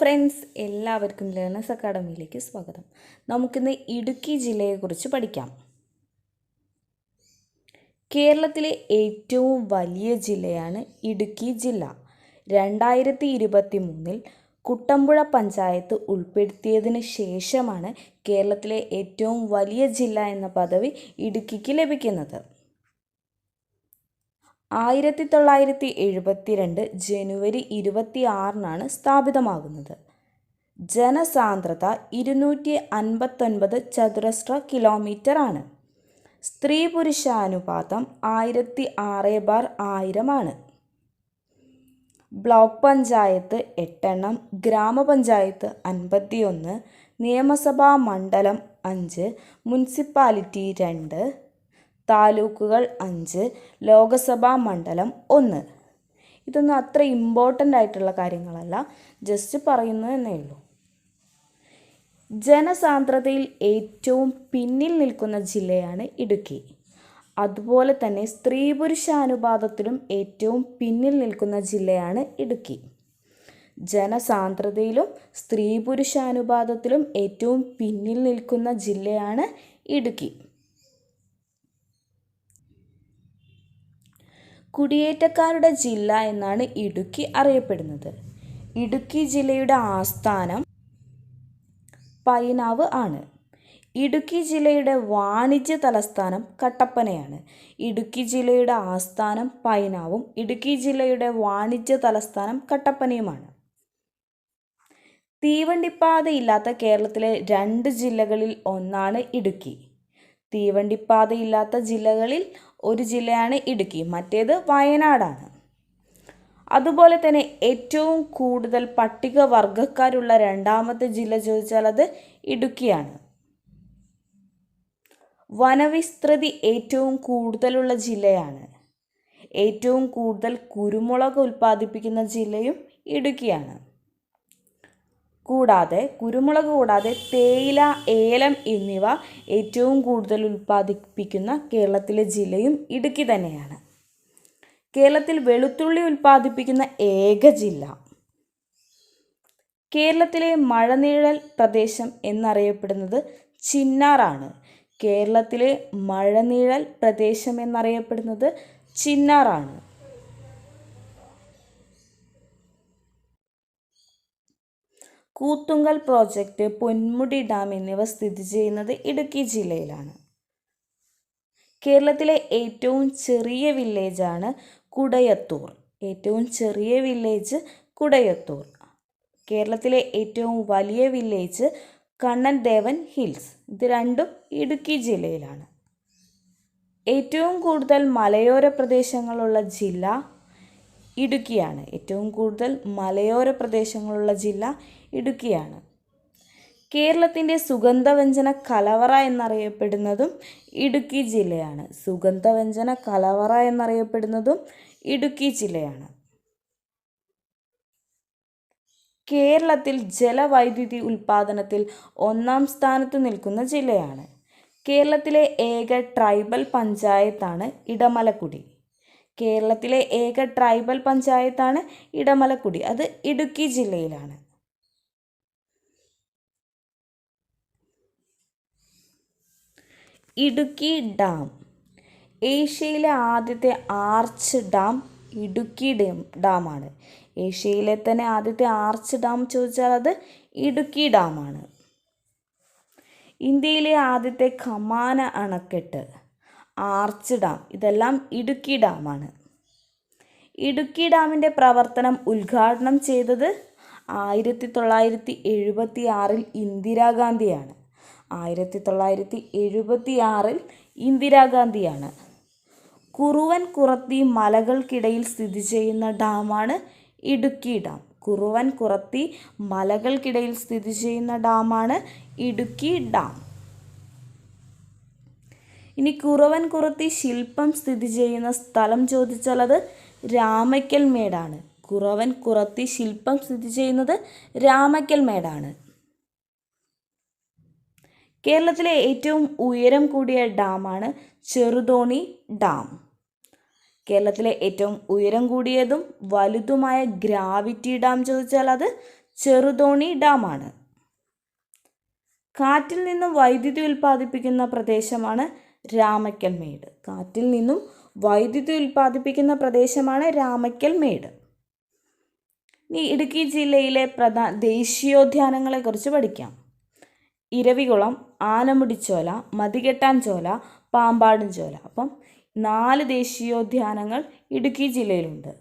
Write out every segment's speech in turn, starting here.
Friends, എല്ലാവർക്കും learners അക്കാഡമിയിലേക്ക് സ്വാഗതം. നമുക്കിന്ന് ഇടുക്കി ജില്ലയെക്കുറിച്ച് പഠിക്കാം. കേരളത്തിലെ ഏറ്റവും വലിയ ജില്ലയാണ് ഇടുക്കി ജില്ല. 2023 കുട്ടമ്പുഴ പഞ്ചായത്ത് ഉൾപ്പെടുത്തിയതിന് ശേഷമാണ് കേരളത്തിലെ ഏറ്റവും വലിയ ജില്ല എന്ന പദവി ഇടുക്കിക്ക് ലഭിക്കുന്നത്. 1972 ജനുവരി 26 സ്ഥാപിതമാകുന്നത്. ജനസാന്ദ്രത 259 ചതുരശ്ര കിലോമീറ്റർ ആണ്. സ്ത്രീ പുരുഷാനുപാതം 1006/1000 ആണ്. ബ്ലോക്ക് പഞ്ചായത്ത് 8 ഗ്രാമപഞ്ചായത്ത് 51, നിയമസഭാ മണ്ഡലം 5, മുനിസിപ്പാലിറ്റി 2, താലൂക്കുകൾ 5, ലോകസഭാ മണ്ഡലം 1. ഇതൊന്നും അത്ര ഇമ്പോർട്ടൻ്റ് ആയിട്ടുള്ള കാര്യങ്ങളല്ല, ജസ്റ്റ് പറയുന്നതെന്നേ ഉള്ളൂ. ജനസാന്ദ്രതയിൽ ഏറ്റവും പിന്നിൽ നിൽക്കുന്ന ജില്ലയാണ് ഇടുക്കി. അതുപോലെ തന്നെ സ്ത്രീ പുരുഷാനുപാതത്തിലും ഏറ്റവും പിന്നിൽ നിൽക്കുന്ന ജില്ലയാണ് ഇടുക്കി. ജനസാന്ദ്രതയിലും സ്ത്രീ പുരുഷാനുപാതത്തിലും ഏറ്റവും പിന്നിൽ നിൽക്കുന്ന ജില്ലയാണ് ഇടുക്കി. കുടിയേറ്റക്കാരുടെ ജില്ല എന്നാണ് ഇടുക്കി അറിയപ്പെടുന്നത്. ഇടുക്കി ജില്ലയുടെ ആസ്ഥാനം പൈനാവ് ആണ്. ഇടുക്കി ജില്ലയുടെ വാണിജ്യ തലസ്ഥാനം കട്ടപ്പനയാണ്. ഇടുക്കി ജില്ലയുടെ ആസ്ഥാനം പൈനാവും ഇടുക്കി ജില്ലയുടെ വാണിജ്യ തലസ്ഥാനം കട്ടപ്പനയുമാണ്. തീവണ്ടിപ്പാതയില്ലാത്ത കേരളത്തിലെ 2 ജില്ലകളിൽ ഒന്നാണ് ഇടുക്കി. തീവണ്ടിപ്പാതയില്ലാത്ത ജില്ലകളിൽ ഒരു ജില്ലയാണ് ഇടുക്കി, മറ്റേത് വയനാടാണ്. അതുപോലെ തന്നെ ഏറ്റവും കൂടുതൽ പട്ടികവർഗക്കാരുള്ള 2ാമത്തെ ജില്ല ചോദിച്ചാൽ അത് ഇടുക്കിയാണ്. വനവിസ്തൃതി ഏറ്റവും കൂടുതലുള്ള ജില്ലയാണ്. ഏറ്റവും കൂടുതൽ കുരുമുളക് ഉൽപ്പാദിപ്പിക്കുന്ന ജില്ലയും ഇടുക്കിയാണ്. കുരുമുളക് കൂടാതെ തേയില, ഏലം എന്നിവ ഏറ്റവും കൂടുതൽ ഉൽപ്പാദിപ്പിക്കുന്ന കേരളത്തിലെ ജില്ലയും ഇടുക്കി തന്നെയാണ്. കേരളത്തിൽ വെളുത്തുള്ളി ഉൽപ്പാദിപ്പിക്കുന്ന ഏക ജില്ല. കേരളത്തിലെ മഴനിഴൽ പ്രദേശം എന്നറിയപ്പെടുന്നത് ചിന്നാറാണ്. കേരളത്തിലെ മഴനിഴൽ പ്രദേശം എന്നറിയപ്പെടുന്നത് ചിന്നാറാണ്. കൂത്തുങ്കൽ പ്രോജക്റ്റ്, പൊന്മുടി ഡാം എന്നിവ സ്ഥിതി ചെയ്യുന്നത് ഇടുക്കി ജില്ലയിലാണ്. കേരളത്തിലെ ഏറ്റവും ചെറിയ വില്ലേജാണ് കുടയത്തൂർ. ഏറ്റവും ചെറിയ വില്ലേജ് കുടയത്തൂർ. കേരളത്തിലെ ഏറ്റവും വലിയ വില്ലേജ് കണ്ണൻദേവൻ ഹിൽസ്. ഇത് രണ്ടും ഇടുക്കി ജില്ലയിലാണ്. ഏറ്റവും കൂടുതൽ മലയോര പ്രദേശങ്ങളുള്ള ജില്ല ഇടുക്കിയാണ്. ഏറ്റവും കൂടുതൽ മലയോര പ്രദേശങ്ങളുള്ള ജില്ല ഇടുക്കിയാണ്. കേരളത്തിൻ്റെ സുഗന്ധവ്യഞ്ജന കലവറ എന്നറിയപ്പെടുന്നതും ഇടുക്കി ജില്ലയാണ്. സുഗന്ധവ്യഞ്ജന കലവറ എന്നറിയപ്പെടുന്നതും ഇടുക്കി ജില്ലയാണ്. കേരളത്തിൽ ജലവൈദ്യുതി ഉൽപ്പാദനത്തിൽ 1ാം സ്ഥാനത്ത് നിൽക്കുന്ന ജില്ലയാണ്. കേരളത്തിലെ ഏക ട്രൈബൽ പഞ്ചായത്താണ് ഇടമലക്കുടി. കേരളത്തിലെ ഏക ട്രൈബൽ പഞ്ചായത്താണ് ഇടമലക്കുടി. അത് ഇടുക്കി ജില്ലയിലാണ്. ഇടുക്കി ഡാം. ഏഷ്യയിലെ ആദ്യത്തെ ആർച്ച് ഡാം ഇടുക്കി ഡാമാണ്. ഏഷ്യയിലെ തന്നെ ആദ്യത്തെ ആർച്ച് ഡാം ചോദിച്ചാൽ അത് ഇടുക്കി ഡാമാണ്. ഇന്ത്യയിലെ ആദ്യത്തെ കമാന അണക്കെട്ട്, ആർച്ച് ഡാം, ഇതെല്ലാം ഇടുക്കി ഡാമാണ്. ഇടുക്കി ഡാമിൻ്റെ പ്രവർത്തനം ഉദ്ഘാടനം ചെയ്തത് 1976 ഇന്ദിരാഗാന്ധിയാണ്. 1976 ഇന്ദിരാഗാന്ധിയാണ്. കുറുവൻ കുറത്തി മലകൾക്കിടയിൽ സ്ഥിതി ചെയ്യുന്ന ഡാമാണ് ഇടുക്കി ഡാം. കുറുവൻ കുറത്തി മലകൾക്കിടയിൽ സ്ഥിതി ചെയ്യുന്ന ഡാമാണ് ഇടുക്കി ഡാം. ഇനി കുറുവൻ കുറത്തി ശില്പം സ്ഥിതി ചെയ്യുന്ന സ്ഥലം ചോദിച്ചാൽ അത് രാമക്കൽ മേടാണ്. കുറുവൻ കുറത്തി ശില്പം സ്ഥിതി ചെയ്യുന്നത് രാമക്കൽ മേടാണ്. കേരളത്തിലെ ഏറ്റവും ഉയരം കൂടിയ ഡാമാണ് ചെറുതോണി ഡാം. കേരളത്തിലെ ഏറ്റവും ഉയരം കൂടിയതും വലുതുമായ ഗ്രാവിറ്റി ഡാം ചോദിച്ചാൽ അത് ചെറുതോണി ഡാമാണ്. കാറ്റിൽ നിന്നും വൈദ്യുതി ഉൽപ്പാദിപ്പിക്കുന്ന പ്രദേശമാണ് രാമക്കൽമേട്. കാറ്റിൽ നിന്നും വൈദ്യുതി ഉൽപ്പാദിപ്പിക്കുന്ന പ്രദേശമാണ് രാമക്കൽമേട്. ഇനി ഇടുക്കി ജില്ലയിലെ ദേശീയോദ്യാനങ്ങളെക്കുറിച്ച് പഠിക്കാം. ഇരവികുളം, ആനമുടിച്ചോല, മതികെട്ടാൻ ചോല, പാമ്പാടും ചോല. അപ്പം 4 ദേശീയോദ്യാനങ്ങൾ ഇടുക്കി ജില്ലയിലുണ്ട്.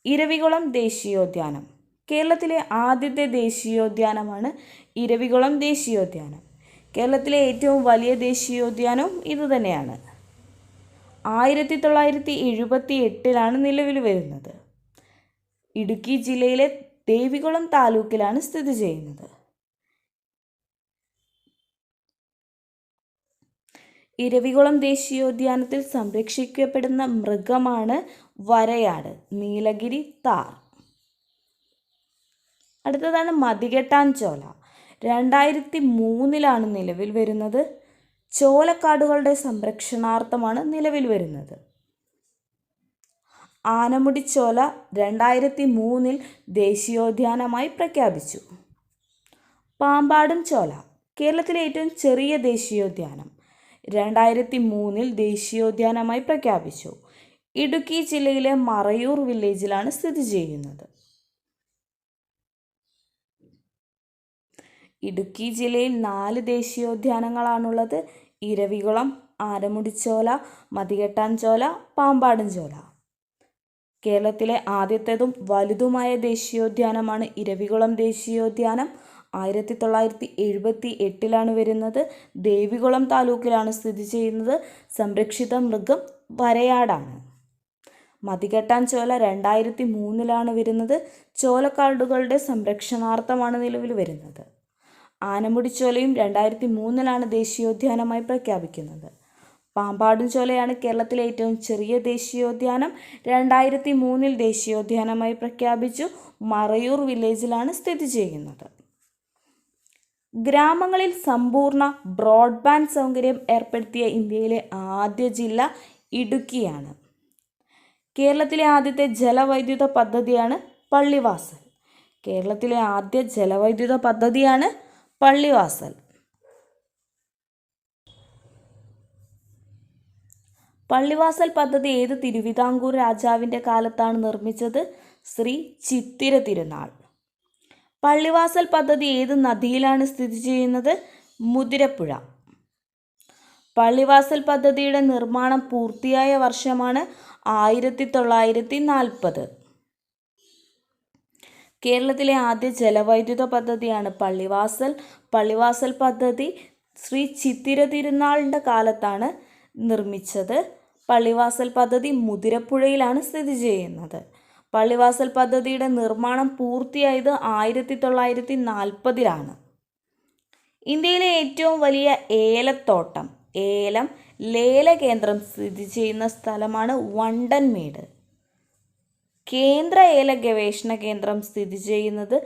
ഇരവികുളം ദേശീയോദ്യാനം കേരളത്തിലെ ആദ്യത്തെ ദേശീയോദ്യാനമാണ് ഇരവികുളം ദേശീയോദ്യാനം. കേരളത്തിലെ ഏറ്റവും വലിയ ദേശീയോദ്യാനവും ഇതുതന്നെയാണ്. 1978 നിലവിൽ വരുന്നത്. ഇടുക്കി ജില്ലയിലെ ദേവികുളം താലൂക്കിലാണ് സ്ഥിതി ചെയ്യുന്നത്. ഇരവികുളം ദേശീയോദ്യാനത്തിൽ സംരക്ഷിക്കപ്പെടുന്ന മൃഗമാണ് വരയാട്, നീലഗിരി താർ. അടുത്തതാണ് മതികെട്ടാൻ ചോല. 2003 നിലവിൽ വരുന്നത്. ചോലക്കാടുകളുടെ സംരക്ഷണാർത്ഥമാണ് നിലവിൽ വരുന്നത്. ആനമുടിച്ചോല 2003 ദേശീയോദ്യാനമായി പ്രഖ്യാപിച്ചു. പാമ്പാടും ചോല കേരളത്തിലെ ഏറ്റവും ചെറിയ ദേശീയോദ്യാനം. 2003 ദേശീയോദ്യാനമായി പ്രഖ്യാപിച്ചു. ഇടുക്കി ജില്ലയിലെ മറയൂർ വില്ലേജിലാണ് സ്ഥിതി ചെയ്യുന്നത്. ഇടുക്കി ജില്ലയിൽ 4 ദേശീയോദ്യാനങ്ങളാണുള്ളത്. ഇരവികുളം, ആനമുടിച്ചോല, മതികെട്ടാൻ ചോല, പാമ്പാടും ചോല. കേരളത്തിലെ ആദ്യത്തേതും വലുതുമായ ദേശീയോദ്യാനമാണ് ഇരവികുളം ദേശീയോദ്യാനം. 1978 വരുന്നത്. ദേവികുളം താലൂക്കിലാണ് സ്ഥിതി ചെയ്യുന്നത്. സംരക്ഷിത മൃഗം വരയാടാണ്. മതികെട്ടാൻ ചോല 2003 വരുന്നത്. ചോലക്കാടുകളുടെ സംരക്ഷണാർത്ഥമാണ് നിലവിൽ വരുന്നത്. ആനമുടിച്ചോലയും 2003 ദേശീയോദ്യാനമായി പ്രഖ്യാപിക്കുന്നത്. പാമ്പാടും ചോലയാണ് കേരളത്തിലെ ഏറ്റവും ചെറിയ ദേശീയോദ്യാനം. 2003 ദേശീയോദ്യാനമായി പ്രഖ്യാപിച്ചു. മറയൂർ വില്ലേജിലാണ് സ്ഥിതി ചെയ്യുന്നത്. ഗ്രാമങ്ങളിൽ സമ്പൂർണ്ണ ബ്രോഡ്ബാൻഡ് സൗകര്യം ഏർപ്പെടുത്തിയ ഇന്ത്യയിലെ ആദ്യ ജില്ല ഇടുക്കിയാണ്. കേരളത്തിലെ ആദ്യത്തെ ജലവൈദ്യുത പദ്ധതിയാണ് പള്ളിവാസൽ. കേരളത്തിലെ ആദ്യ ജലവൈദ്യുത പദ്ധതിയാണ് പള്ളിവാസൽ. പള്ളിവാസൽ പദ്ധതി ഏത് തിരുവിതാംകൂർ രാജാവിൻ്റെ കാലത്താണ് നിർമ്മിച്ചത്? ശ്രീ ചിത്തിര തിരുനാൾ. പള്ളിവാസൽ പദ്ധതി ഏത് നദിയിലാണ് സ്ഥിതി ചെയ്യുന്നത്? മുതിരപ്പുഴ. പള്ളിവാസൽ പദ്ധതിയുടെ നിർമ്മാണം പൂർത്തിയായ വർഷമാണ് 1940. കേരളത്തിലെ ആദ്യ ജലവൈദ്യുത പദ്ധതിയാണ് പള്ളിവാസൽ. പള്ളിവാസൽ പദ്ധതി ശ്രീ ചിത്തിര തിരുനാളിൻ്റെ കാലത്താണ് നിർമ്മിച്ചത്. പള്ളിവാസൽ പദ്ധതി മുതിരപ്പുഴയിലാണ് സ്ഥിതി ചെയ്യുന്നത്. പള്ളിവാസൽ പദ്ധതിയുടെ നിർമ്മാണം പൂർത്തിയായത് 1940. ഇന്ത്യയിലെ ഏറ്റവും വലിയ ഏലത്തോട്ടം, ഏലം ലേല കേന്ദ്രം സ്ഥിതി ചെയ്യുന്ന സ്ഥലമാണ് വണ്ടൻമേട്. കേന്ദ്ര ഏല ഗവേഷണ കേന്ദ്രം സ്ഥിതി ചെയ്യുന്നത്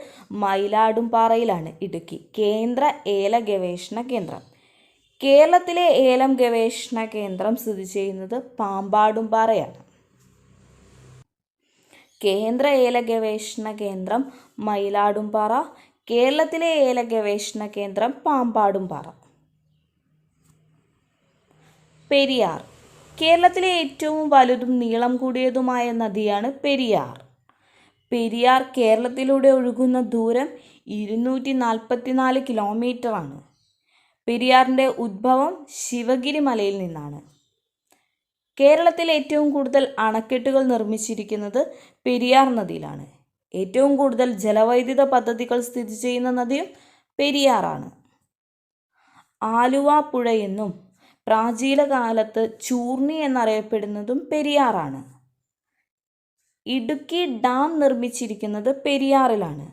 മയിലാടുംപാറയിലാണ്. ഇടുക്കി കേന്ദ്ര ഏല ഗവേഷണ കേന്ദ്രം. കേരളത്തിലെ ഏലം ഗവേഷണ കേന്ദ്രം സ്ഥിതി ചെയ്യുന്നത് പാമ്പാടുംപാറയാണ്. കേന്ദ്ര ഏല ഗവേഷണ കേന്ദ്രം മയിലാടുംപാറ. കേരളത്തിലെ ഏല ഗവേഷണ കേന്ദ്രം പാമ്പാടുംപാറ. പെരിയാർ. കേരളത്തിലെ ഏറ്റവും വലുതും നീളം കൂടിയതുമായ നദിയാണ് പെരിയാർ. പെരിയാർ കേരളത്തിലൂടെ ഒഴുകുന്ന ദൂരം 244 കിലോമീറ്ററാണ്. പെരിയാറിൻ്റെ ഉദ്ഭവം ശിവഗിരി മലയിൽ നിന്നാണ്. കേരളത്തിൽ ഏറ്റവും കൂടുതൽ അണക്കെട്ടുകൾ നിർമ്മിച്ചിരിക്കുന്നത് പെരിയാർ നദിയിലാണ്. ഏറ്റവും കൂടുതൽ ജലവൈദ്യുത പദ്ധതികൾ സ്ഥിതി ചെയ്യുന്ന നദിയും പെരിയാറാണ്. ആലുവ പുഴയെന്നും പ്രാചീന കാലത്ത് ചൂർണി എന്നറിയപ്പെടുന്നതും പെരിയാറാണ്. ഇടുക്കി ഡാം നിർമ്മിച്ചിരിക്കുന്നത് പെരിയാറിലാണ്.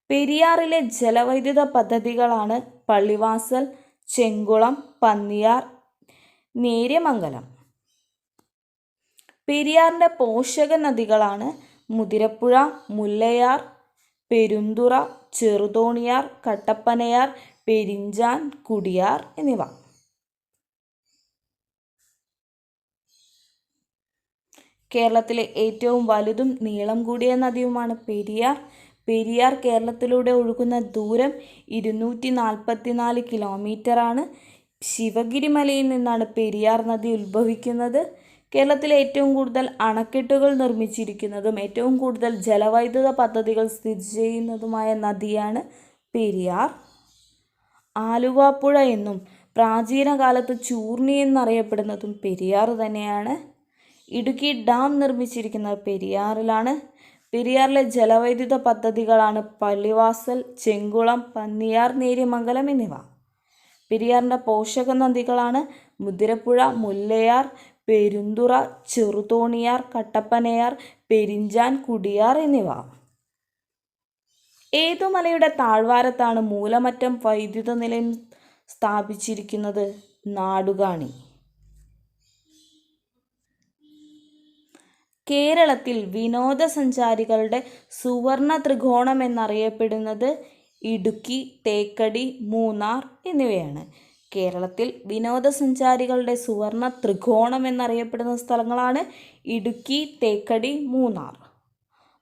പെരിയാറിലെ ജലവൈദ്യുത പദ്ധതികളാണ് പള്ളിവാസൽ, ചെങ്കുളം, പന്നിയാർ, നേര്യമംഗലം. പെരിയാറിൻ്റെ പോഷക നദികളാണ് മുതിരപ്പുഴ, മുല്ലയാർ, പെരുന്തുറ, ചെറുതോണിയാർ, കട്ടപ്പനയാർ, പെരിഞ്ചാൻ, കുടിയാർ എന്നിവ. കേരളത്തിലെ ഏറ്റവും വലുതും നീളം കൂടിയ നദിയുമാണ് പെരിയാർ. പെരിയാർ കേരളത്തിലൂടെ ഒഴുകുന്ന ദൂരം 244 കിലോമീറ്ററാണ്. ശിവഗിരി മലയിൽ നിന്നാണ് പെരിയാർ നദി ഉത്ഭവിക്കുന്നത്. കേരളത്തിലെ ഏറ്റവും കൂടുതൽ അണക്കെട്ടുകൾ നിർമ്മിച്ചിരിക്കുന്നതും ഏറ്റവും കൂടുതൽ ജലവൈദ്യുത പദ്ധതികൾ സ്ഥിതി ചെയ്യുന്നതുമായ നദിയാണ് പെരിയാർ. ആലുവാപ്പുഴ എന്നും പ്രാചീന കാലത്ത് ചൂർണി എന്നറിയപ്പെടുന്നതും പെരിയാർ തന്നെയാണ്. ഇടുക്കി ഡാം നിർമ്മിച്ചിരിക്കുന്നത് പെരിയാറിലാണ്. പെരിയാറിലെ ജലവൈദ്യുത പദ്ധതികളാണ് പള്ളിവാസൽ, ചെങ്കുളം, പന്നിയാർ, നേര്യമംഗലം എന്നിവ. പെരിയാറിൻ്റെ പോഷക നദികളാണ് മുതിരപ്പുഴ, മുല്ലയാർ, പെരുന്തുറ, ചെറുതോണിയാർ, കട്ടപ്പനയാർ, പെരിഞ്ചാൻ, കുടിയാർ എന്നിവ. ഏതു മലയുടെ താഴ്വാരത്താണ് മൂലമറ്റം വൈദ്യുത നിലയം സ്ഥാപിച്ചിരിക്കുന്നത്? നാടുകാണി. കേരളത്തിൽ വിനോദസഞ്ചാരികളുടെ സുവർണ ത്രികോണം എന്നറിയപ്പെടുന്നത് ഇടുക്കി, തേക്കടി, മൂന്നാർ എന്നിവയാണ്. കേരളത്തിൽ വിനോദസഞ്ചാരികളുടെ സുവർണ ത്രികോണം എന്നറിയപ്പെടുന്ന സ്ഥലങ്ങളാണ് ഇടുക്കി, തേക്കടി, മൂന്നാർ.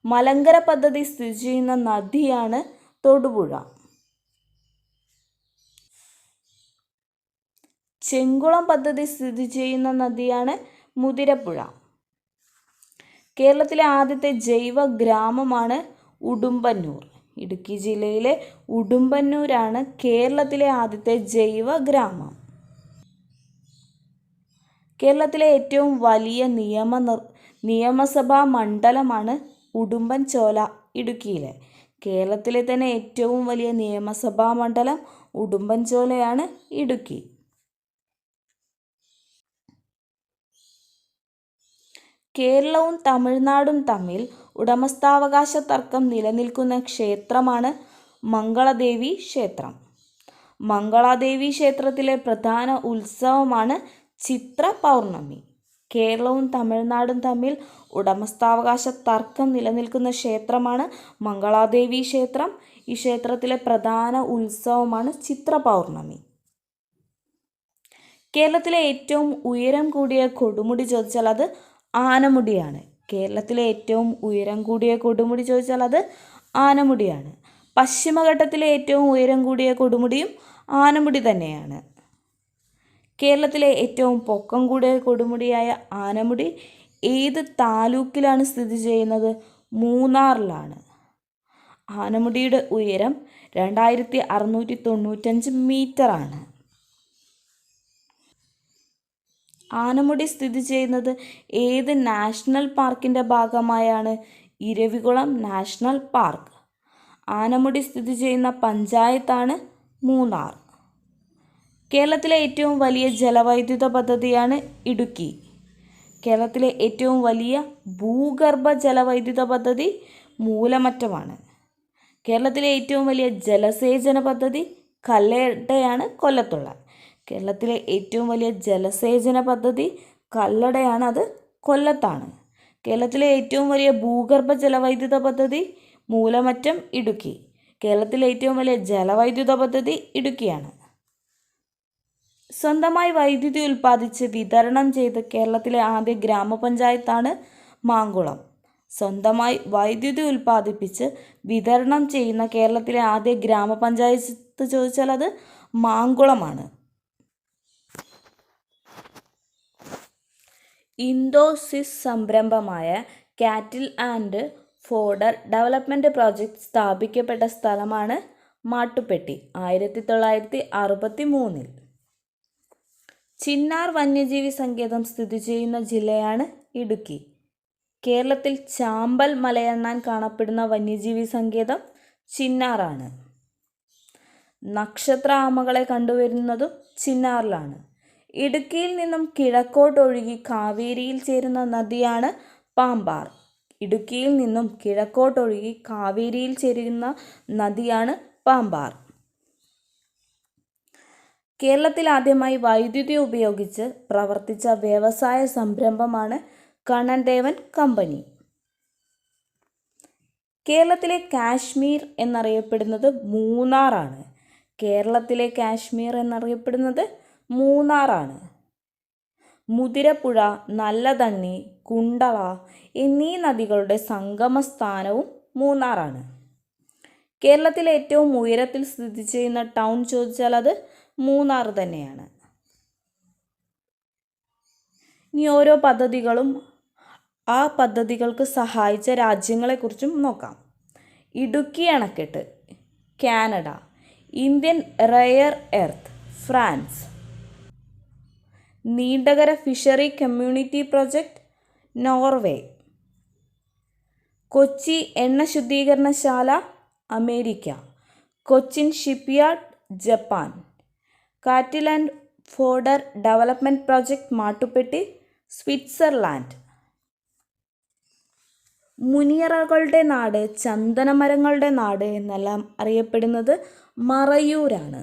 മലങ്കര പദ്ധതി സ്ഥിതി ചെയ്യുന്ന നദിയാണ് തൊടുപുഴ. ചെങ്കുളം പദ്ധതി സ്ഥിതി ചെയ്യുന്ന നദിയാണ് മുതിരപ്പുഴ. കേരളത്തിലെ ആദ്യത്തെ ജൈവ ഗ്രാമമാണ് ഉടുമ്പന്നൂർ. ഇടുക്കി ജില്ലയിലെ ഉടുമ്പന്നൂരാണ് കേരളത്തിലെ ആദ്യത്തെ ജൈവ ഗ്രാമം. കേരളത്തിലെ ഏറ്റവും വലിയ നിയമസഭാ മണ്ഡലമാണ് ഉടുമ്പൻചോല, ഇടുക്കിയിലെ. കേരളത്തിലെ തന്നെ ഏറ്റവും വലിയ നിയമസഭാ മണ്ഡലം ഉടുമ്പൻചോലയാണ്, ഇടുക്കി. കേരളവും തമിഴ്നാടും തമ്മിൽ ഉടമസ്ഥാവകാശ തർക്കം നിലനിൽക്കുന്ന ക്ഷേത്രമാണ് മംഗളദേവി ക്ഷേത്രം. മംഗളാദേവി ക്ഷേത്രത്തിലെ പ്രധാന ഉത്സവമാണ് ചിത്ര പൗർണമി. കേരളവും തമിഴ്നാടും തമ്മിൽ ഉടമസ്ഥാവകാശ തർക്കം നിലനിൽക്കുന്ന ക്ഷേത്രമാണ് മംഗളാദേവി ക്ഷേത്രം. ഈ ക്ഷേത്രത്തിലെ പ്രധാന ഉത്സവമാണ് ചിത്ര പൗർണമി. കേരളത്തിലെ ഏറ്റവും ഉയരം കൂടിയ കൊടുമുടി ചോദിച്ചാൽ അത് ആനമുടിയാണ്. കേരളത്തിലെ ഏറ്റവും ഉയരം കൂടിയ കൊടുമുടി ചോദിച്ചാൽ അത് ആനമുടിയാണ്. പശ്ചിമഘട്ടത്തിലെ ഏറ്റവും ഉയരം കൂടിയ കൊടുമുടിയും ആനമുടി തന്നെയാണ്. കേരളത്തിലെ ഏറ്റവും പൊക്കം കൂടിയ കൊടുമുടിയായ ആനമുടി ഏത് താലൂക്കിലാണ് സ്ഥിതി ചെയ്യുന്നത്? മൂന്നാറിലാണ്. ആനമുടിയുടെ ഉയരം 2695 മീറ്ററാണ്. ആനമുടി സ്ഥിതി ചെയ്യുന്നത് ഏത് നാഷണൽ പാർക്കിൻ്റെ ഭാഗമായാണ്? Eravikulam national park. ആനമുടി സ്ഥിതി ചെയ്യുന്ന പഞ്ചായത്താണ് മൂന്നാർ. കേരളത്തിലെ ഏറ്റവും വലിയ ജലവൈദ്യുത പദ്ധതിയാണ് ഇടുക്കി. കേരളത്തിലെ ഏറ്റവും വലിയ ഭൂഗർഭ ജലവൈദ്യുത പദ്ധതി മൂലമറ്റമാണ്. കേരളത്തിലെ ഏറ്റവും വലിയ ജലസേചന പദ്ധതി കല്ലടയാണ്, കൊല്ലത്തുള്ള. കേരളത്തിലെ ഏറ്റവും വലിയ ജലസേചന പദ്ധതി കല്ലടയാണ്, അത് കൊല്ലത്താണ്. കേരളത്തിലെ ഏറ്റവും വലിയ ഭൂഗർഭ ജലവൈദ്യുത പദ്ധതി മൂലമറ്റം, ഇടുക്കി. കേരളത്തിലെ ഏറ്റവും വലിയ ജലവൈദ്യുത പദ്ധതി ഇടുക്കിയാണ്. സ്വന്തമായി വൈദ്യുതി ഉൽപ്പാദിച്ച് വിതരണം ചെയ്ത് കേരളത്തിലെ ആദ്യ ഗ്രാമപഞ്ചായത്താണ് മാങ്കുളം. സ്വന്തമായി വൈദ്യുതി ഉൽപ്പാദിപ്പിച്ച് വിതരണം ചെയ്യുന്ന കേരളത്തിലെ ആദ്യ ഗ്രാമപഞ്ചായത്ത് ചോദിച്ചാൽ അത് മാങ്കുളമാണ്. ഇന്തോ-സ്വിസ് സംരംഭമായ കാറ്റിൽ ആൻഡ് ഫോഡർ ഡെവലപ്മെൻറ്റ് പ്രോജക്റ്റ് സ്ഥാപിക്കപ്പെട്ട സ്ഥലമാണ് മാട്ടുപ്പെട്ടി, 1963. ചിന്നാർ വന്യജീവി സങ്കേതം സ്ഥിതി ചെയ്യുന്ന ജില്ലയാണ് ഇടുക്കി. കേരളത്തിൽ ചാമ്പൽ മലയണ്ണാൻ കാണപ്പെടുന്ന വന്യജീവി സങ്കേതം ചിന്നാറാണ്. നക്ഷത്ര ആമകളെ കണ്ടുവരുന്നതും ചിന്നാറിലാണ്. ഇടുക്കിയിൽ നിന്നും കിഴക്കോട്ടൊഴുകി കാവേരിയിൽ ചേരുന്ന നദിയാണ് പാമ്പാർ. ഇടുക്കിയിൽ നിന്നും കിഴക്കോട്ടൊഴുകി കാവേരിയിൽ ചേരുന്ന നദിയാണ് പാമ്പാർ. കേരളത്തിൽ ആദ്യമായി വൈദ്യുതി ഉപയോഗിച്ച് പ്രവർത്തിച്ച വ്യവസായ സംരംഭമാണ് കണ്ണൻ ദേവൻ കമ്പനി. കേരളത്തിലെ കാശ്മീർ എന്നറിയപ്പെടുന്നത് മൂന്നാറാണ്. കേരളത്തിലെ കാശ്മീർ എന്നറിയപ്പെടുന്നത് മൂന്നാറാണ്. മുതിരപ്പുഴ, നല്ലതണ്ണി, കുണ്ടള എന്നീ നദികളുടെ സംഗമ സ്ഥാനവും മൂന്നാറാണ്. കേരളത്തിലെ ഏറ്റവും ഉയരത്തിൽ സ്ഥിതി ചെയ്യുന്ന ടൗൺ ചോദിച്ചാൽ അത് മൂന്നാർ തന്നെയാണ്. ഇനി ഓരോ പദ്ധതികളും ആ പദ്ധതികൾക്ക് സഹായിച്ച രാജ്യങ്ങളെക്കുറിച്ചും നോക്കാം. ഇടുക്കി അണക്കെട്ട് Canada. Indian rare earth France. Neendakara fishery community project Norway. Kochi എണ്ണ ശുദ്ധീകരണശാല America. Cochin shipyard Japan. Cattle and fodder development project Mattupetty Switzerland. മുനിയറകളുടെ നാട്, ചന്ദനമരങ്ങളുടെ നാട് എന്നെല്ലാം അറിയപ്പെടുന്നത് മറയൂരാണ്.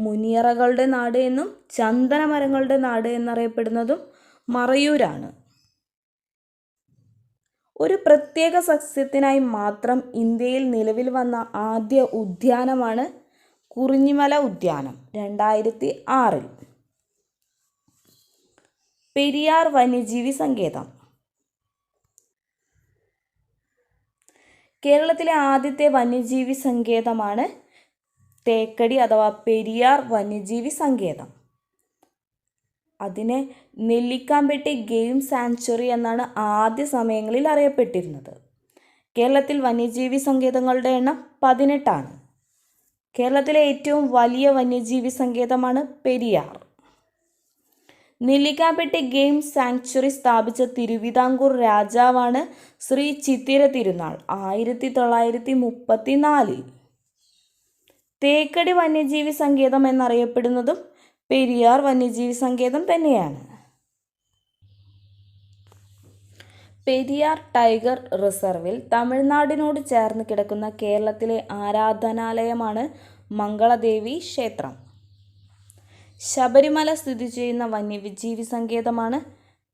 മുനിയറകളുടെ നാട് എന്നും ചന്ദനമരങ്ങളുടെ നാട് എന്നറിയപ്പെടുന്നതും മറയൂരാണ്. ഒരു പ്രത്യേക സസ്യത്തിനായി മാത്രം ഇന്ത്യയിൽ നിലവിൽ വന്ന ആദ്യ ഉദ്യാനമാണ് കുറിഞ്ഞിമല ഉദ്യാനം 2006. പെരിയാർ വന്യജീവി സങ്കേതം. കേരളത്തിലെ ആദ്യത്തെ വന്യജീവി സങ്കേതമാണ് തേക്കടി അഥവാ പെരിയാർ വന്യജീവി സങ്കേതം. അതിനെ നെല്ലിക്കാമ്പെട്ടി ഗെയിം സാങ്ച്വറി എന്നാണ് ആദ്യ സമയങ്ങളിൽ അറിയപ്പെട്ടിരുന്നത്. കേരളത്തിൽ വന്യജീവി സങ്കേതങ്ങളുടെ എണ്ണം 18. കേരളത്തിലെ ഏറ്റവും വലിയ വന്യജീവി സങ്കേതമാണ് പെരിയാർ. നെല്ലിക്കാമ്പെട്ടി ഗെയിം സാങ്ച്വറി സ്ഥാപിച്ച തിരുവിതാംകൂർ രാജാവാണ് ശ്രീ ചിത്തിര തിരുനാൾ 1934. തേക്കടി വന്യജീവി സങ്കേതം എന്നറിയപ്പെടുന്നതും പെരിയാർ വന്യജീവി സങ്കേതം തന്നെയാണ്. പെരിയാർ ടൈഗർ റിസർവിൽ തമിഴ്നാടിനോട് ചേർന്ന് കിടക്കുന്ന കേരളത്തിലെ ആരാധനാലയമാണ് മംഗളദേവി ക്ഷേത്രം. ശബരിമല സ്ഥിതി ചെയ്യുന്ന വന്യജീവി സങ്കേതമാണ്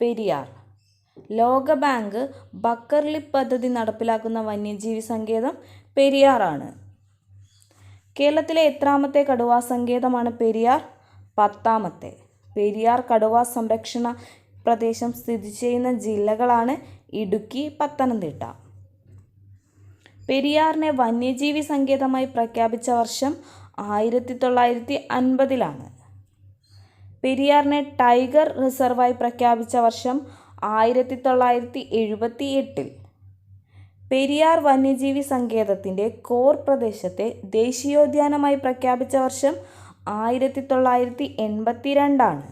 പെരിയാർ. ലോകബാങ്ക് ബക്കർലിപ്പ് പദ്ധതി നടപ്പിലാക്കുന്ന വന്യജീവി സങ്കേതം പെരിയാറാണ്. കേരളത്തിലെ എത്രാമത്തെ കടുവാ സങ്കേതമാണ് പെരിയാർ? 10ാമത്തെ. പെരിയാർ കടുവാ സംരക്ഷണ പ്രദേശം സ്ഥിതി ചെയ്യുന്ന ജില്ലകളാണ് ഇടുക്കി, പത്തനംതിട്ട. പെരിയാറിനെ വന്യജീവി സങ്കേതമായി പ്രഖ്യാപിച്ച വർഷം 1950. പെരിയാറിനെ ടൈഗർ റിസർവായി പ്രഖ്യാപിച്ച വർഷം 1978. പെരിയാർ വന്യജീവി സങ്കേതത്തിൻ്റെ കോർ പ്രദേശത്തെ ദേശീയോദ്യാനമായി പ്രഖ്യാപിച്ച വർഷം 1982.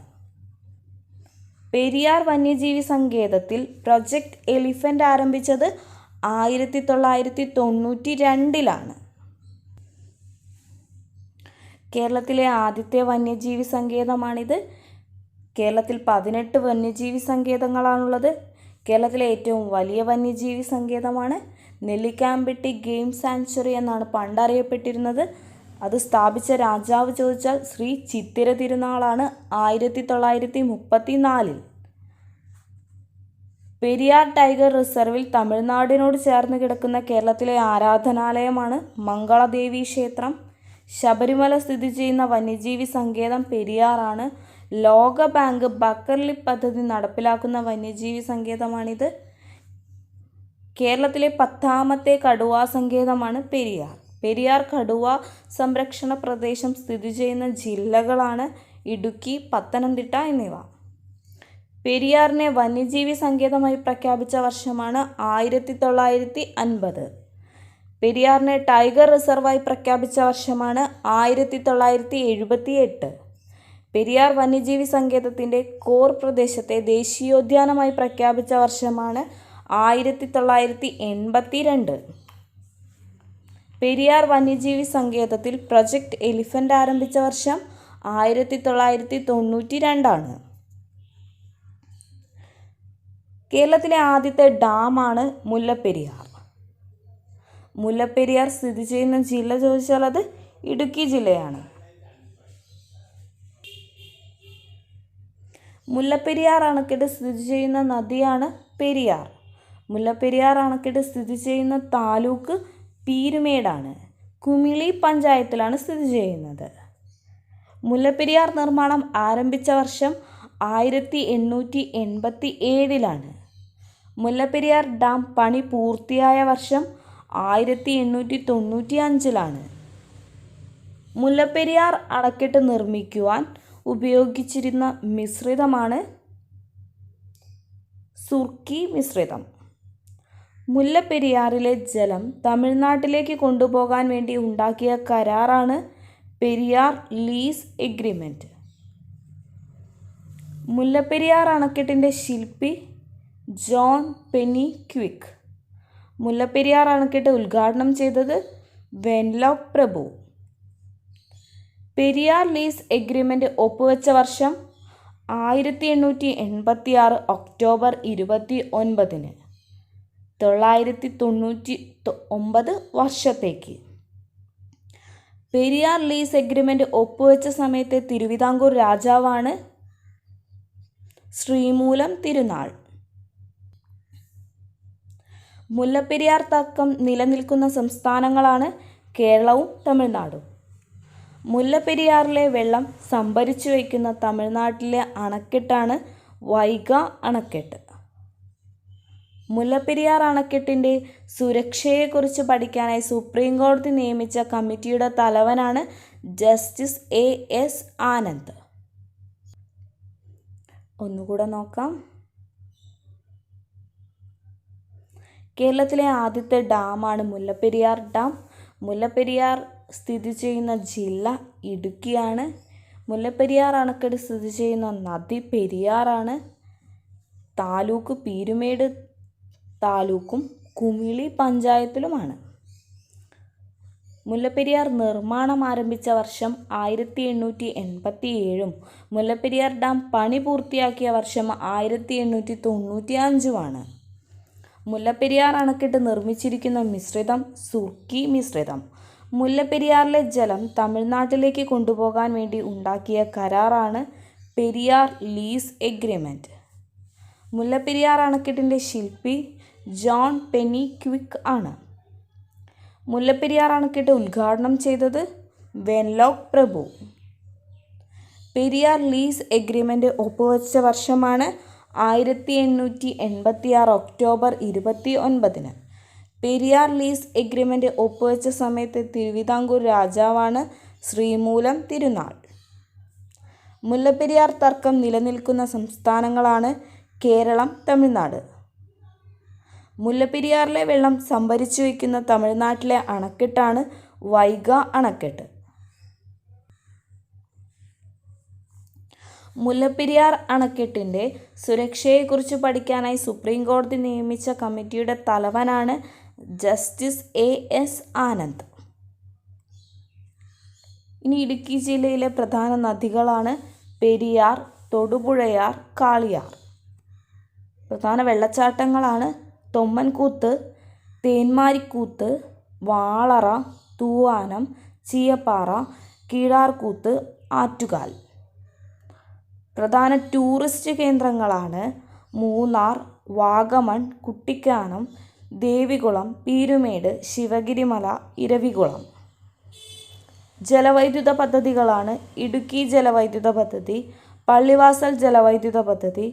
പെരിയാർ വന്യജീവി സങ്കേതത്തിൽ പ്രൊജക്റ്റ് എലിഫൻ്റ് ആരംഭിച്ചത് 1992. കേരളത്തിലെ ആദ്യത്തെ വന്യജീവി സങ്കേതമാണിത്. കേരളത്തിൽ 18 വന്യജീവി സങ്കേതങ്ങളാണുള്ളത്. കേരളത്തിലെ ഏറ്റവും വലിയ വന്യജീവി സങ്കേതമാണ് നെല്ലിക്കാമ്പെട്ടി ഗെയിം സാങ്ച്വറി എന്നാണ് പണ്ടറിയപ്പെട്ടിരുന്നത്. അത് സ്ഥാപിച്ച രാജാവ് ചോദിച്ചാൽ ശ്രീ ചിത്തിര തിരുനാളാണ് 1934. പെരിയാർ ടൈഗർ റിസർവിൽ തമിഴ്നാടിനോട് ചേർന്ന് കിടക്കുന്ന കേരളത്തിലെ ആരാധനാലയമാണ് മംഗളദേവി ക്ഷേത്രം. ശബരിമല സ്ഥിതി ചെയ്യുന്ന വന്യജീവി സങ്കേതം പെരിയാറാണ്. ലോകബാങ്ക് ബക്കർലിപ്പ് പദ്ധതി നടപ്പിലാക്കുന്ന വന്യജീവി സങ്കേതമാണിത്. കേരളത്തിലെ 10ാമത്തെ കടുവാ സങ്കേതമാണ് പെരിയാർ. പെരിയാർ കടുവാ സംരക്ഷണ പ്രദേശം സ്ഥിതി ചെയ്യുന്ന ജില്ലകളാണ് ഇടുക്കി, പത്തനംതിട്ട എന്നിവ. പെരിയാറിനെ വന്യജീവി സങ്കേതമായി പ്രഖ്യാപിച്ച വർഷമാണ് 1950. പെരിയാറിനെ ടൈഗർ റിസർവായി പ്രഖ്യാപിച്ച വർഷമാണ് 1978. പെരിയാർ വന്യജീവി സങ്കേതത്തിൻ്റെ കോർ പ്രദേശത്തെ ദേശീയോദ്യാനമായി പ്രഖ്യാപിച്ച വർഷമാണ് 1982. പെരിയാർ വന്യജീവി സങ്കേതത്തിൽ പ്രൊജക്റ്റ് എലിഫൻ്റ് ആരംഭിച്ച വർഷം 1992. കേരളത്തിലെ ആദ്യത്തെ ഡാമാണ് മുല്ലപ്പെരിയാർ. മുല്ലപ്പെരിയാർ സ്ഥിതി ചെയ്യുന്ന ജില്ല ചോദിച്ചാൽ അത് ഇടുക്കി ജില്ലയാണ്. മുല്ലപ്പെരിയാർ അണക്കെട്ട് സ്ഥിതി ചെയ്യുന്ന നദിയാണ് പെരിയാർ. മുല്ലപ്പെരിയാർ അണക്കെട്ട് സ്ഥിതി ചെയ്യുന്ന താലൂക്ക് പീരുമേടാണ്. കുമിളി പഞ്ചായത്തിലാണ് സ്ഥിതി ചെയ്യുന്നത്. മുല്ലപ്പെരിയാർ നിർമ്മാണം ആരംഭിച്ച വർഷം 1887. മുല്ലപ്പെരിയാർ ഡാം പണി പൂർത്തിയായ വർഷം 1895 മുല്ലപ്പെരിയാർ അണക്കെട്ട് നിർമ്മിക്കുവാൻ ഉപയോഗിച്ചിരുന്ന മിശ്രിതമാണ് സുർക്കി മിശ്രിതം. മുല്ലപ്പെരിയാറിലെ ജലം തമിഴ്നാട്ടിലേക്ക് കൊണ്ടുപോകാൻ വേണ്ടി ഉണ്ടാക്കിയ കരാറാണ് പെരിയാർ ലീസ് എഗ്രിമെൻറ്റ്. മുല്ലപ്പെരിയാർ അണക്കെട്ടിൻ്റെ ശില്പി ജോൺ പെനിക്വിക്ക്. മുല്ലപ്പെരിയാർ അണക്കെട്ട് ഉദ്ഘാടനം ചെയ്തത് വെൻലോക്ക് പ്രഭു. പെരിയാർ ലീസ് എഗ്രിമെൻ്റ് ഒപ്പുവെച്ച വർഷം 1886 ഒക്ടോബർ 29. 999 വർഷത്തേക്ക്. പെരിയാർ ലീസ് എഗ്രിമെൻ്റ് ഒപ്പുവെച്ച സമയത്തെ തിരുവിതാംകൂർ രാജാവാണ് ശ്രീമൂലം തിരുനാൾ. മുല്ലപ്പെരിയാർ തർക്കം നിലനിൽക്കുന്ന സംസ്ഥാനങ്ങളാണ് കേരളവും തമിഴ്നാടും. മുല്ലപ്പെരിയാറിലെ വെള്ളം സംഭരിച്ചു വയ്ക്കുന്ന തമിഴ്നാട്ടിലെ അണക്കെട്ടാണ് വൈഗ അണക്കെട്ട്. മുല്ലപ്പെരിയാർ അണക്കെട്ടിൻ്റെ സുരക്ഷയെക്കുറിച്ച് പഠിക്കാനായി സുപ്രീം കോടതി നിയമിച്ച കമ്മിറ്റിയുടെ തലവനാണ് ജസ്റ്റിസ് A.S. ആനന്ദ്. ഒന്നുകൂടെ നോക്കാം. കേരളത്തിലെ ആദ്യത്തെ ഡാമാണ് മുല്ലപ്പെരിയാർ ഡാം. മുല്ലപ്പെരിയാർ സ്ഥിതി ചെയ്യുന്ന ജില്ല ഇടുക്കിയാണ്. മുല്ലപ്പെരിയാർ അണക്കെട്ട് സ്ഥിതി ചെയ്യുന്ന നദി പെരിയാറാണ്. താലൂക്ക് പീരുമേട് താലൂക്കും കുമിളി പഞ്ചായത്തിലുമാണ്. മുല്ലപ്പെരിയാർ നിർമ്മാണം ആരംഭിച്ച വർഷം 1887. മുല്ലപ്പെരിയാർ ഡാം പണി പൂർത്തിയാക്കിയ വർഷം 1895. മുല്ലപ്പെരിയാർ അണക്കെട്ട് നിർമ്മിച്ചിരിക്കുന്ന മിശ്രിതം സുർക്കി മിശ്രിതം. മുല്ലപ്പെരിയാറിലെ ജലം തമിഴ്നാട്ടിലേക്ക് കൊണ്ടുപോകാൻ വേണ്ടി ഉണ്ടാക്കിയ കരാറാണ് പെരിയാർ ലീസ് എഗ്രിമെൻറ്റ്. മുല്ലപ്പെരിയാർ അണക്കെട്ടിൻ്റെ ശില്പി ജോൺ പെനിക്വിക്ക് ആണ്. മുല്ലപ്പെരിയാർ അണക്കെട്ട് ഉദ്ഘാടനം ചെയ്തത് വെൻലോക്ക് പ്രഭു. പെരിയാർ ലീസ് എഗ്രിമെൻ്റ് ഒപ്പുവെച്ച വർഷമാണ് 1886 ഒക്ടോബർ 29. പെരിയാർ ലീസ് എഗ്രിമെൻ്റ് ഒപ്പുവെച്ച സമയത്ത് തിരുവിതാംകൂർ രാജാവാണ് ശ്രീമൂലം തിരുനാൾ. മുല്ലപ്പെരിയാർ തർക്കം നിലനിൽക്കുന്ന സംസ്ഥാനങ്ങളാണ് കേരളം, തമിഴ്നാട്. മുല്ലപ്പെരിയാറിലെ വെള്ളം സംഭരിച്ചു വയ്ക്കുന്ന തമിഴ്നാട്ടിലെ അണക്കെട്ടാണ് വൈഗ അണക്കെട്ട്. മുല്ലപ്പെരിയാർ അണക്കെട്ടിൻ്റെ സുരക്ഷയെക്കുറിച്ച് പഠിക്കാനായി സുപ്രീം കോടതി നിയമിച്ച കമ്മിറ്റിയുടെ തലവനാണ് ജസ്റ്റിസ് A.S. ആനന്ദ്. ഇനി ഇടുക്കി ജില്ലയിലെ പ്രധാന നദികളാണ് പെരിയാർ, തൊടുപുഴയാർ, കാളിയാർ. പ്രധാന വെള്ളച്ചാട്ടങ്ങളാണ് തൊമ്മൻകൂത്ത്, തേന്മാരിക്കൂത്ത്, വാളറ, തൂവാനം, ചീയപ്പാറ, കീഴാർകൂത്ത്, ആറ്റുകാൽ. പ്രധാന ടൂറിസ്റ്റ് കേന്ദ്രങ്ങളാണ് മൂന്നാർ, വാഗമൺ, കുട്ടിക്കാനം, ദേവികുളം, പീരുമേട്, ശിവഗിരിമല, ഇരവികുളം. ജലവൈദ്യുത പദ്ധതികളാണ് ഇടുക്കി ജലവൈദ്യുത പദ്ധതി, പള്ളിവാസൽ ജലവൈദ്യുത പദ്ധതി,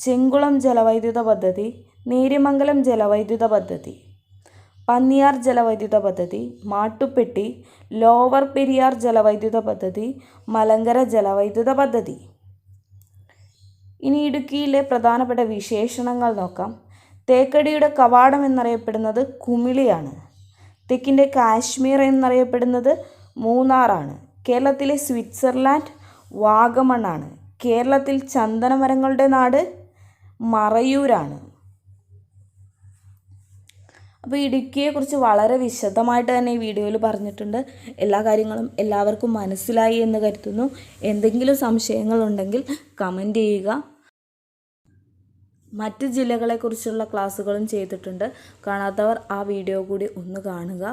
ചെങ്കുളം ജലവൈദ്യുത പദ്ധതി, നേര്യമംഗലം ജലവൈദ്യുത പദ്ധതി, പന്നിയാർ ജലവൈദ്യുത പദ്ധതി, മാട്ടുപ്പെട്ടി, ലോവർ പെരിയാർ ജലവൈദ്യുത പദ്ധതി, മലങ്കര ജലവൈദ്യുത പദ്ധതി. ഇനി ഇടുക്കിയിലെ പ്രധാനപ്പെട്ട വിശേഷണങ്ങൾ നോക്കാം. തേക്കടിയുടെ കവാടം എന്നറിയപ്പെടുന്നത് കുമിളിയാണ്. തെക്കിൻ്റെ കാശ്മീർ എന്നറിയപ്പെടുന്നത് മൂന്നാറാണ്. കേരളത്തിലെ സ്വിറ്റ്സർലാൻഡ് വാഗമണ്ണാണ്. കേരളത്തിൽ ചന്ദനമരങ്ങളുടെ നാട് മറയൂരാണ്. അപ്പോൾ ഇടുക്കിയെക്കുറിച്ച് വളരെ വിശദമായിട്ട് തന്നെ ഈ വീഡിയോയിൽ പറഞ്ഞിട്ടുണ്ട്. എല്ലാ കാര്യങ്ങളും എല്ലാവർക്കും മനസ്സിലായി എന്ന് കരുതുന്നു. എന്തെങ്കിലും സംശയങ്ങളുണ്ടെങ്കിൽ കമൻറ്റ് ചെയ്യുക. മറ്റ് ജില്ലകളെക്കുറിച്ചുള്ള ക്ലാസ്സുകളും ചെയ്തിട്ടുണ്ട്. കാണാത്തവർ ആ വീഡിയോ കൂടി ഒന്ന് കാണുക.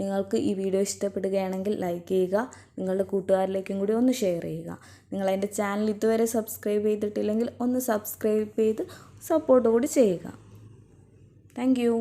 നിങ്ങൾക്ക് ഈ വീഡിയോ ഇഷ്ടപ്പെടുകയാണെങ്കിൽ ലൈക്ക് ചെയ്യുക. നിങ്ങളുടെ കൂട്ടുകാരിലേക്കും കൂടി ഒന്ന് ഷെയർ ചെയ്യുക. നിങ്ങൾ എൻ്റെ ചാനൽ ഇതുവരെ സബ്സ്ക്രൈബ് ചെയ്തിട്ടില്ലെങ്കിൽ ഒന്ന് സബ്സ്ക്രൈബ് ചെയ്ത് സപ്പോർട്ട് കൂടി ചെയ്യുക. Thank you.